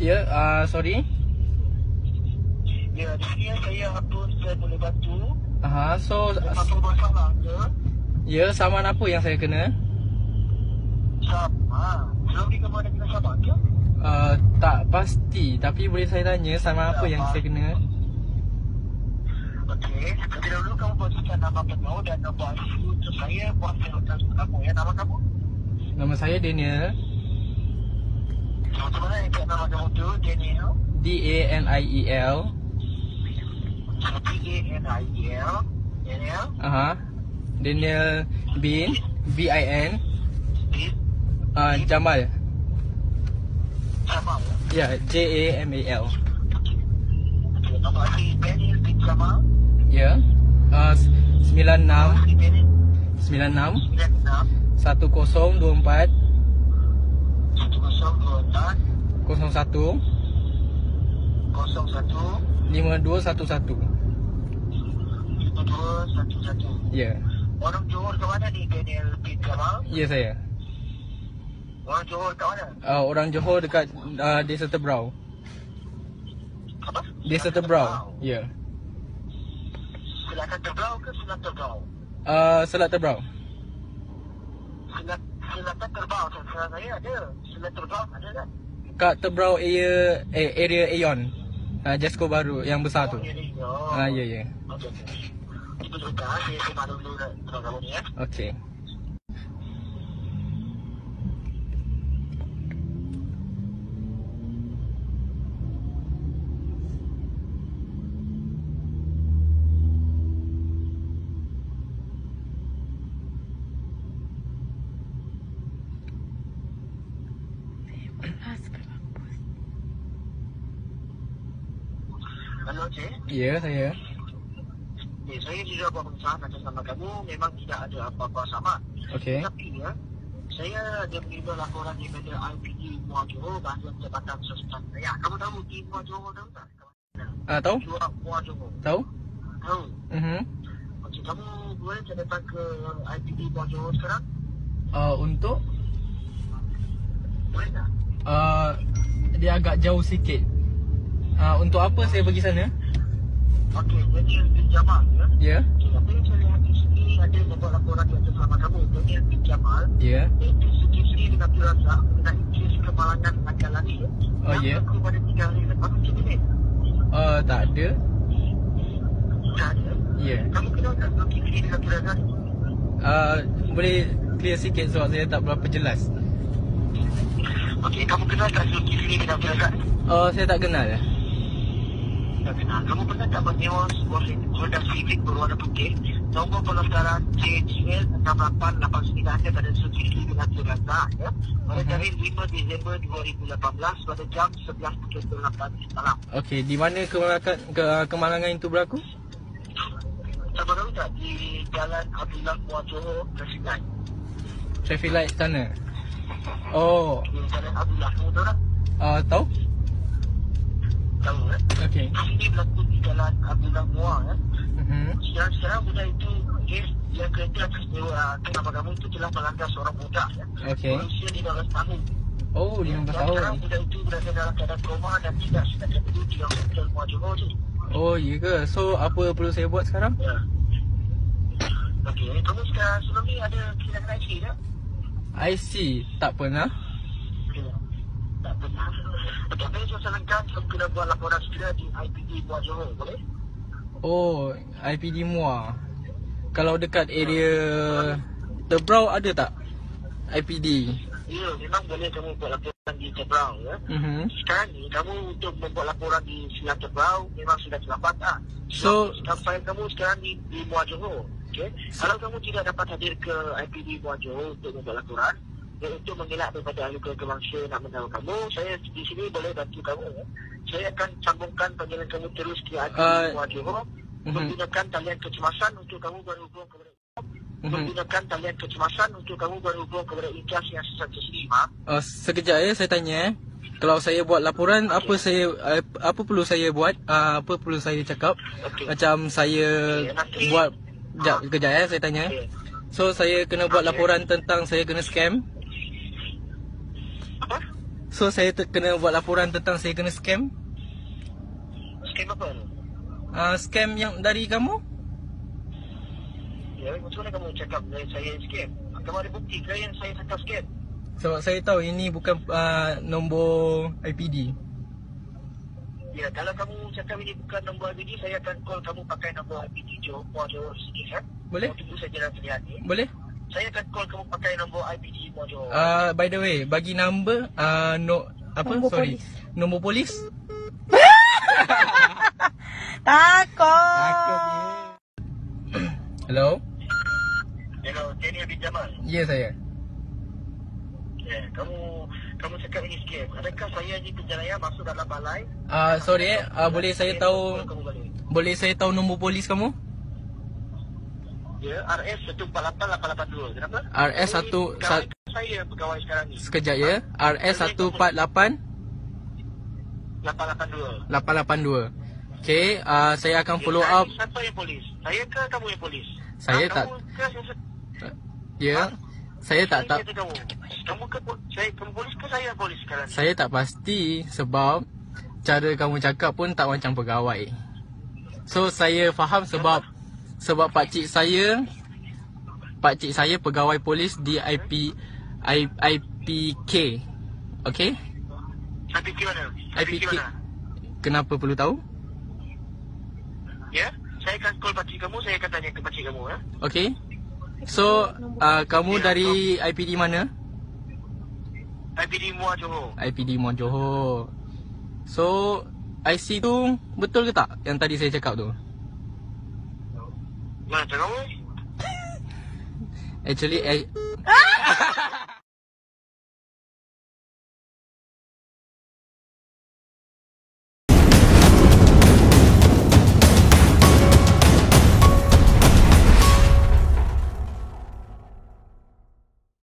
Ya, sorry. Ya, di sini saya apa saya boleh bantu? So Apa masalah ke? ya, saman apa yang saya kena? Sama. Belum di kamu ada kena sama ke? Tak pasti, tapi boleh saya tanya saman apa yang saya kena? Okey, terlebih dahulu kamu berikan nama penuh dan nombor IC untuk saya buat serotan kamu ya. Nama kamu? Nama saya Daniel. Macam mana yang nama kamu tu? Daniel? Daniel. Daniel? Daniel? Daniel bin Bin Bin? Jamal. Jamal? Ya, Jamal. Okey, nombor IC Daniel bin Jamal? Ya. 96 IC Daniel? 96 96 1024 1024 01 01 5211. 5211. Ya. Orang Johor ke mana ni Daniel bin Jamal? Ya, saya. Orang Johor ke mana? Orang Johor dekat Desa Tebrau. Apa? Desa Tebrau. Ya. Selatan Tebrau ke Selat Tebrau? Selat Tebrau. Selatan Terbau. Selat saya ada. Selat Terbau ada kan? Kat Tebrau area Aeon. Jasco baru yang besar tu. Ya, ya. Okey. Itu juga saya semak dulu kamu ni ya. Okey. Halo Cik. Ya, saya. Saya juga buat pengusahaan atas nama kamu. Memang tidak ada apa-apa sama. Okey. Tapi ya, saya ada menerima laporan daripada IPD Muar Johor bahagian Jabatan Sosial saya. Kamu tahu di Muar Johor tahu tak? Tahu? Muar Johor. Tahu? Tahu. Mhm. Okey, kamu boleh saya datang ke IPD Muar Johor sekarang? Untuk Boleh tak? dia agak jauh sikit. Untuk apa saya pergi sana? Okey, Daniel bin Jamal ya. Ya. Okay, apa yang saya lihat di sini ada membuat laporan di atas nama kamu, Daniel bin Jamal. Ya. Iaitu sendiri dengan Abdul Razak mengenai kes kemalangan Akalani. Oh, ya. Yang berlaku pada 3 hari lepas. Macam ni? Tak ada. Tak ada. Ya. Kamu kenal tak Zulkifli dengan Abdul Razak? Boleh clear sikit sebab saya tak berapa jelas. Okey, kamu kenal tak Zulkifli dengan Abdul Razak? Saya tak kenal. Tak kenal. Kamu pernah tak menyewa sebuah Honda Civic berwarna putih, nombor pendaftaran JGL 6889 pada Zulkifli dengan Abdul Razak ya? Pada tarikh 5 Disember 2018 pada jam 11.28 malam. Okey, di mana kemalangan itu berlaku? Kamu tahu tak di Jalan Abdullah Muar Johor Traffic Light? Traffic light sana. Oh, Di Jalan Abdullah, kamu tahu tak? tahu? Tahu kan? Okey. Ini berlaku di Jalan Abdullah Muar ya? Mhm. Sekarang budak itu yang kereta atas nama kamu itu telah melanggar seorang budak ya? Okey. Berusia 15 tahun. Oh, 15 Dan sekarang tahun. budak itu berada dalam keadaan koma dan tidak sedang duduk di hospital Muar Johor je. Oh, ya ke? So, apa perlu saya buat sekarang? Ya. Okey, kamu sekarang sebelum ni ada kehilangan IC tak? IC tak pernah. Ya. Tak pernah. Okey, apa yang saya sarankan kamu kena buat laporan segera di IPD Muar Johor, boleh? Oh, IPD Muar. Kalau dekat area Tebrau ada tak? IPD. Ya, memang boleh kamu buat laporan di Tebrau ya. Mhm. Sekarang ni kamu untuk membuat laporan di Selat Tebrau memang sudah terlambat tak? So, file kamu sekarang di Muar Johor. Okay? Kalau kamu tidak dapat hadir ke IPD Muar Johor untuk membuat laporan dan untuk mengelak daripada ahli keluarga bangsa nak menahu kamu, saya di sini boleh bantu kamu ya. Saya akan sambungkan panggilan kamu terus ke IPD Muar Johor menggunakan talian kecemasan untuk kamu berhubung kepada menggunakan talian kecemasan untuk kamu berhubung kepada Ikhlas yang sesat sendiri, sekejap saya tanya. Kalau saya buat laporan, apa perlu saya buat? Apa perlu saya cakap? Okay. Macam saya buat kejap saya tanya. Okay. So saya kena buat laporan tentang saya kena scam. Apa? So saya kena buat laporan tentang saya kena scam. Scam apa tu? Scam yang dari kamu? Ya, macam mana kamu cakap saya scam? Kamu ada bukti ke yang saya cakap scam? Sebab saya tahu ini bukan nombor IPD. Ya, kalau kamu cakap ini bukan nombor IPD, saya akan call kamu pakai nombor IPD Muar Johor sini, kan? Boleh? Tunggu saya jalan pilihan ni. Boleh? Saya akan call kamu pakai nombor IPD Muar Johor. By the way, bagi number Nombor polis. Nombor polis. Takut. Hello? Hello, Daniel bin Jamal. Ya, saya. Ya, kamu cakap ini scam. Adakah saya ni penjenayah masuk dalam balai? Sorry boleh saya tahu Kamu balik. nombor polis kamu? Ya, RS 148882. Kenapa? RS Saya pegawai sekarang ni. Sekejap ya. RS 148 882. 882. Okay, saya akan follow up. Siapa yang polis? Saya ke kamu yang polis? Saya tak. Kamu ke Ya. Saya tak saya ke kamu? Kamu ke kamu polis ke saya polis sekarang? Saya tak pasti sebab cara kamu cakap pun tak macam pegawai. So saya faham sebab pakcik saya pegawai polis di IPK. Okay? IPK mana? IPK. Kenapa perlu tahu? Ya, saya akan call pakcik kamu, saya akan tanya ke pakcik kamu, ya. Okay. So kamu dari IPD mana? IPD Muar Johor. IPD Muar Johor. So IC tu betul ke tak yang tadi saya cakap tu? Mana cakap kamu? Actually